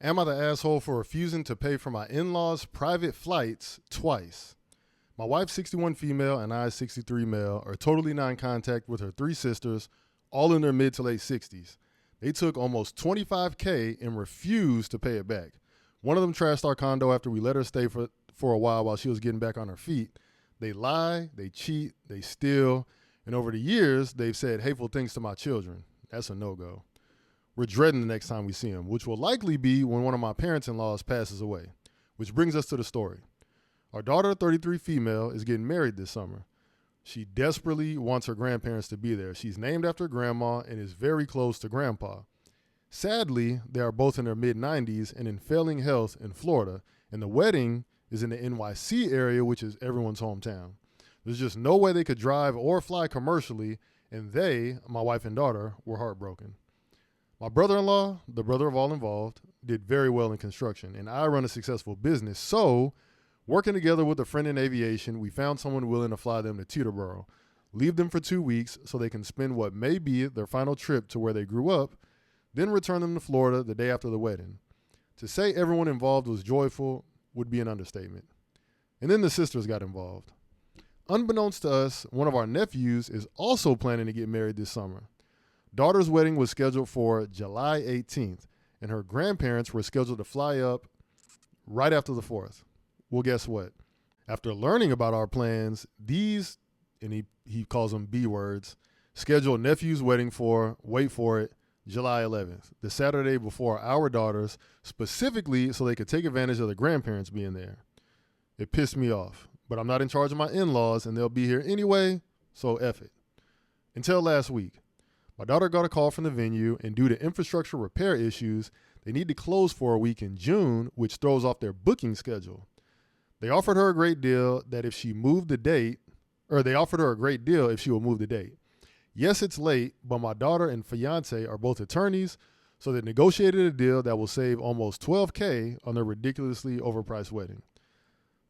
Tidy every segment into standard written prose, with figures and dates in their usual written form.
Am I the asshole for refusing to pay for my in-laws' private flights twice? My wife, 61 female, and I, 63 male, are totally non-contact with her three sisters, all in their mid to late 60s. They took almost $25K and refused to pay it back. One of them trashed our condo after we let her stay for a while she was getting back on her feet. They lie, they cheat, they steal, and over the years, they've said hateful things to my children. That's a no-go. We're dreading the next time we see them, which will likely be when one of my parents-in-laws passes away. Which brings us to the story. Our daughter, 33 female, is getting married this summer. She desperately wants her grandparents to be there. She's named after grandma and is very close to grandpa. Sadly, they are both in their mid-90s and in failing health in Florida, and the wedding is in the NYC area, which is everyone's hometown. There's just no way they could drive or fly commercially, and they, my wife and daughter, were heartbroken. My brother-in-law, the brother of all involved, did very well in construction, and I run a successful business. So, working together with a friend in aviation, we found someone willing to fly them to Teterboro, leave them for 2 weeks so they can spend what may be their final trip to where they grew up, then return them to Florida the day after the wedding. To say everyone involved was joyful would be an understatement. And then the sisters got involved. Unbeknownst to us, one of our nephews is also planning to get married this summer. Daughter's wedding was scheduled for July 18th, and her grandparents were scheduled to fly up right after the 4th. Well, guess what? After learning about our plans, these, and he calls them B words, scheduled nephew's wedding for, wait for it, July 11th, the Saturday before our daughters, specifically so they could take advantage of the grandparents being there. It pissed me off, but I'm not in charge of my in-laws, and they'll be here anyway, so F it. Until last week. My daughter got a call from the venue, and due to infrastructure repair issues, they need to close for a week in June, which throws off their booking schedule. They offered her a great deal that if she moved the date, or they offered her a great deal if she would move the date. Yes, it's late, but my daughter and fiance are both attorneys, so they negotiated a deal that will save almost $12K on their ridiculously overpriced wedding.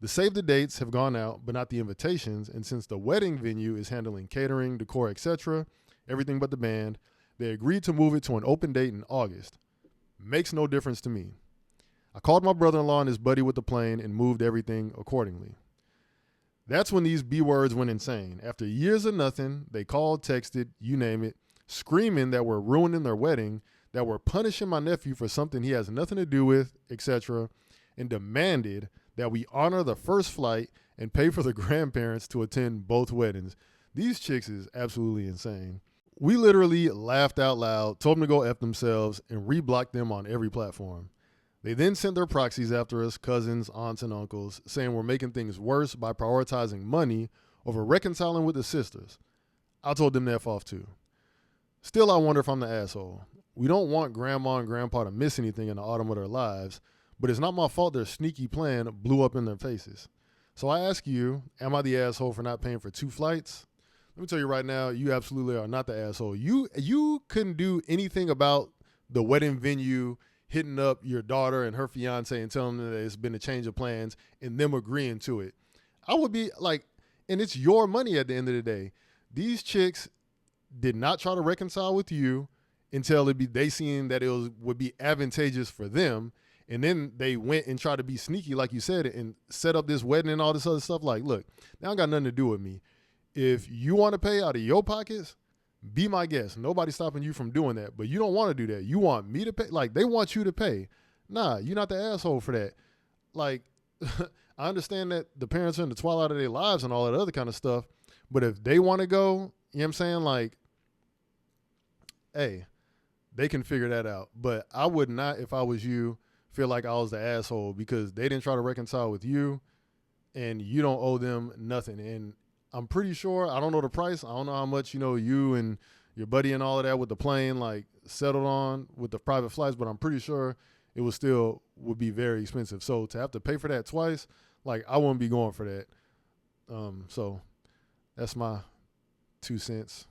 The save the dates have gone out, but not the invitations, and since the wedding venue is handling catering, decor, etc., everything but the band, they agreed to move it to an open date in August. Makes no difference to me. I called my brother-in-law and his buddy with the plane and moved everything accordingly. That's when these B words went insane. After years of nothing, they called, texted, you name it, screaming that we're ruining their wedding, that we're punishing my nephew for something he has nothing to do with, etc., and demanded that we honor the first flight and pay for the grandparents to attend both weddings. These chicks is absolutely insane. We literally laughed out loud, told them to go F themselves, and reblocked them on every platform. They then sent their proxies after us, cousins, aunts, and uncles, saying we're making things worse by prioritizing money over reconciling with the sisters. I told them to F off too. Still, I wonder if I'm the asshole. We don't want grandma and grandpa to miss anything in the autumn of their lives, but it's not my fault their sneaky plan blew up in their faces. So I ask you, am I the asshole for not paying for 2 flights? Let me tell you right now, you absolutely are not the asshole. You couldn't do anything about the wedding venue hitting up your daughter and her fiance and telling them that it's been a change of plans and them agreeing to it. I would be like, and it's your money at the end of the day. These chicks did not try to reconcile with you until they seen that would be advantageous for them. And then they went and tried to be sneaky, like you said, and set up this wedding and all this other stuff. Like, look, that got nothing to do with me. If you want to pay out of your pockets, be my guest. Nobody's stopping you from doing that. But you don't want to do that. You want me to pay. Like, they want you to pay. Nah, you're not the asshole for that. Like, I understand that the parents are in the twilight of their lives and all that other kind of stuff. But if they want to go, you know what I'm saying? Like, hey, they can figure that out. But I would not, if I was you, feel like I was the asshole because they didn't try to reconcile with you and you don't owe them nothing. And I'm pretty sure, I don't know the price. I don't know how much, you and your buddy and all of that with the plane, like, settled on with the private flights, but I'm pretty sure it would be very expensive. So to have to pay for that twice, like, I wouldn't be going for that. So that's my 2 cents.